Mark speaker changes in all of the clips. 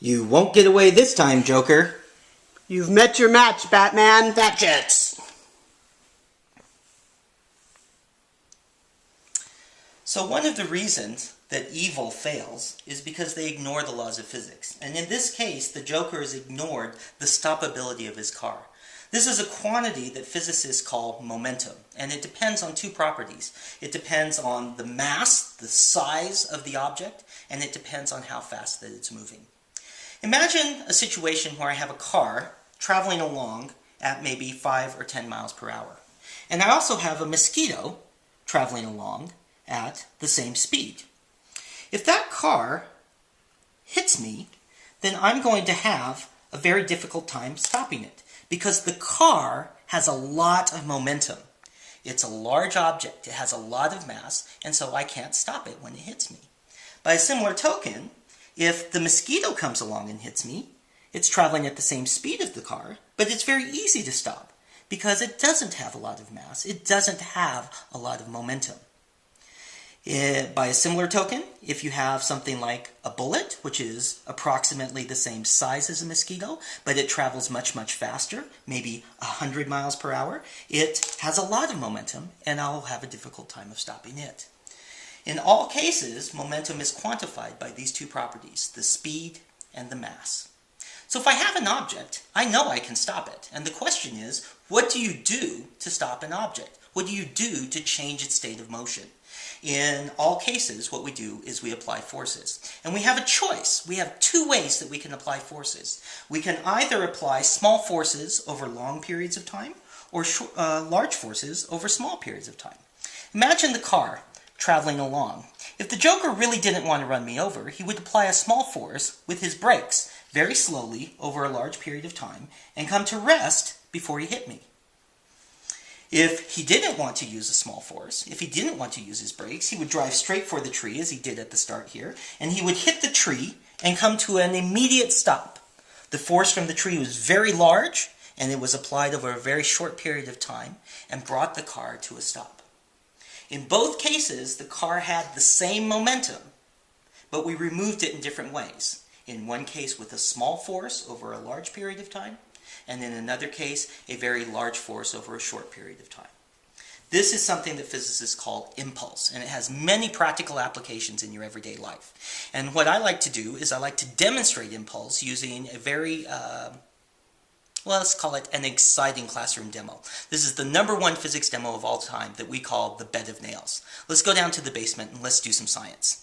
Speaker 1: You won't get away this time, Joker.
Speaker 2: You've met your match, Batman.
Speaker 1: Batjets! So one of the reasons that evil fails is because they ignore the laws of physics. And in this case, the Joker has ignored the stoppability of his car. This is a quantity that physicists call momentum, and it depends on two properties. It depends on the mass, the size of the object, and it depends on how fast that it's moving. Imagine a situation where I have a car traveling along at maybe 5 or 10 miles per hour. And I also have a mosquito traveling along at the same speed. If that car hits me, then I'm going to have a very difficult time stopping it because the car has a lot of momentum. It's a large object, it has a lot of mass, and so I can't stop it when it hits me. By a similar token, if the mosquito comes along and hits me, it's traveling at the same speed as the car, but it's very easy to stop because it doesn't have a lot of mass, it doesn't have a lot of momentum. By a similar token, if you have something like a bullet, which is approximately the same size as a mosquito, but it travels much, much faster, maybe 100 miles per hour, it has a lot of momentum, and I'll have a difficult time of stopping it. In all cases, momentum is quantified by these two properties, the speed and the mass. So if I have an object, I know I can stop it. And the question is, what do you do to stop an object? What do you do to change its state of motion? In all cases, what we do is we apply forces. And we have a choice. We have two ways that we can apply forces. We can either apply small forces over long periods of time or large forces over small periods of time. Imagine the car traveling along. If the Joker really didn't want to run me over, he would apply a small force with his brakes very slowly over a large period of time and come to rest before he hit me. If he didn't want to use a small force, if he didn't want to use his brakes, he would drive straight for the tree, as he did at the start here, and he would hit the tree and come to an immediate stop. The force from the tree was very large, and it was applied over a very short period of time and brought the car to a stop. In both cases, the car had the same momentum, but we removed it in different ways. In one case with a small force over a large period of time, and in another case, a very large force over a short period of time. This is something that physicists call impulse, and it has many practical applications in your everyday life. And what I like to do is I like to demonstrate impulse using a very, let's call it an exciting classroom demo. This is the #1 physics demo of all time that we call the bed of nails. Let's go down to the basement and let's do some science.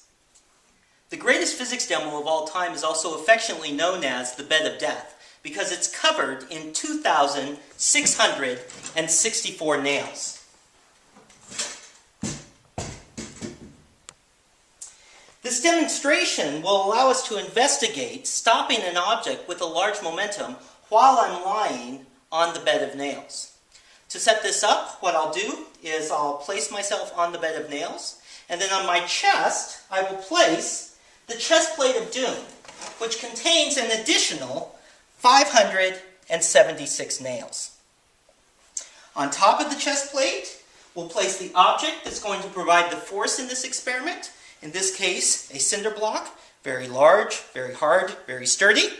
Speaker 1: The greatest physics demo of all time is also affectionately known as the bed of death, because it's covered in 2,664 nails. This demonstration will allow us to investigate stopping an object with a large momentum while I'm lying on the bed of nails. To set this up, what I'll do is I'll place myself on the bed of nails, and then on my chest, I will place the chest plate of doom, which contains an additional 576 nails. On top of the chest plate, we'll place the object that's going to provide the force in this experiment. In this case, a cinder block, very large, very hard, very sturdy.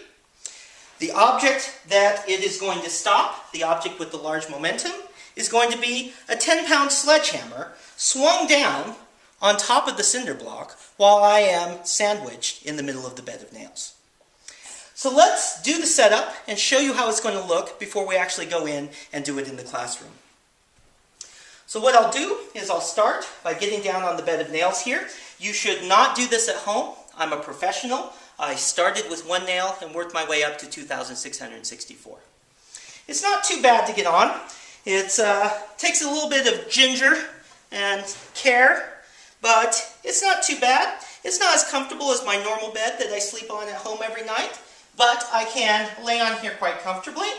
Speaker 1: The object that it is going to stop, the object with the large momentum, is going to be a 10-pound sledgehammer swung down on top of the cinder block while I am sandwiched in the middle of the bed of nails. So let's do the setup and show you how it's going to look before we actually go in and do it in the classroom. So what I'll do is I'll start by getting down on the bed of nails here. You should not do this at home. I'm a professional. I started with 1 nail and worked my way up to 2,664. It's not too bad to get on. It takes a little bit of ginger and care, but it's not too bad. It's not as comfortable as my normal bed that I sleep on at home every night, but I can lay on here quite comfortably.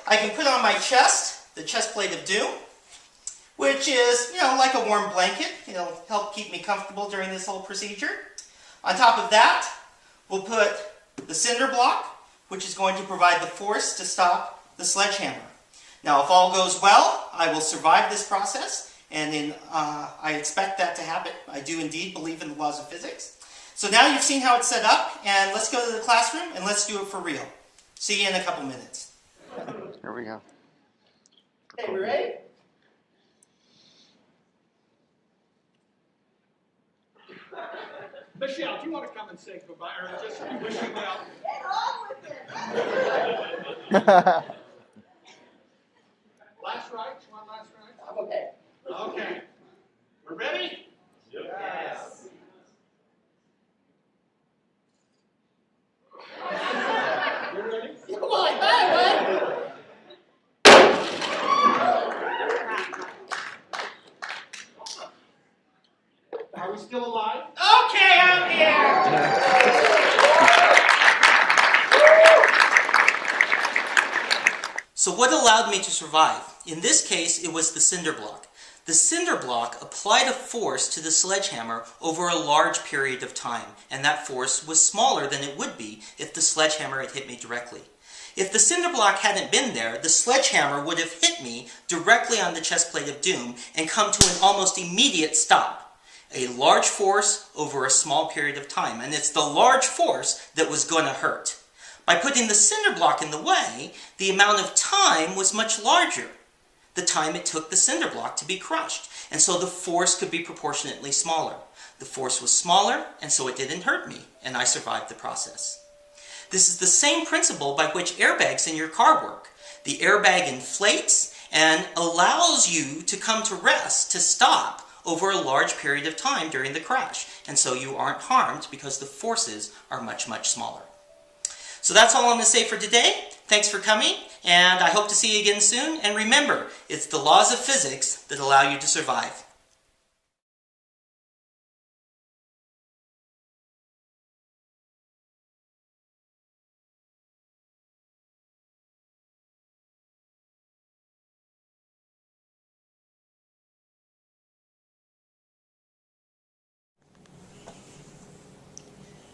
Speaker 1: I can put on my chest, the chest plate of doom, which is, like a warm blanket. It'll help keep me comfortable during this whole procedure. On top of that, we'll put the cinder block, which is going to provide the force to stop the sledgehammer. Now, if all goes well, I will survive this process, and I expect that to happen. I do indeed believe in the laws of physics. So now you've seen how it's set up, and let's go to the classroom and let's do it for real. See you in a couple minutes.
Speaker 3: Here we go.
Speaker 2: Okay, we ready?
Speaker 4: Michelle, do you want to come and say goodbye, or just wish you well?
Speaker 5: Get on with it.
Speaker 4: Last ride? You want last ride?
Speaker 2: I'm okay.
Speaker 4: Okay. We're ready?
Speaker 2: Yes.
Speaker 4: You ready?
Speaker 2: Come on, bye,
Speaker 4: Are we still alive?
Speaker 2: Okay, I'm here.
Speaker 1: So what allowed me to survive? In this case, it was the cinder block. The cinder block applied a force to the sledgehammer over a large period of time, and that force was smaller than it would be if the sledgehammer had hit me directly. If the cinder block hadn't been there, the sledgehammer would have hit me directly on the chest plate of doom and come to an almost immediate stop. A large force over a small period of time, and it's the large force that was going to hurt. By putting the cinder block in the way, the amount of time was much larger. The time it took the cinder block to be crushed, and so the force could be proportionately smaller. The force was smaller, and so it didn't hurt me, and I survived the process. This is the same principle by which airbags in your car work. The airbag inflates and allows you to come to rest, to stop, over a large period of time during the crash, and so you aren't harmed because the forces are much, much smaller. So that's all I'm going to say for today. Thanks for coming, and I hope to see you again soon. And remember, it's the laws of physics that allow you to survive.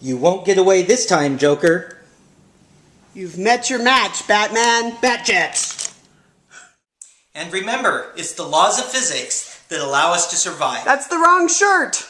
Speaker 1: You won't get away this time, Joker.
Speaker 2: You've met your match, Batman. Batjets.
Speaker 1: And remember, it's the laws of physics that allow us to survive.
Speaker 2: That's the wrong shirt.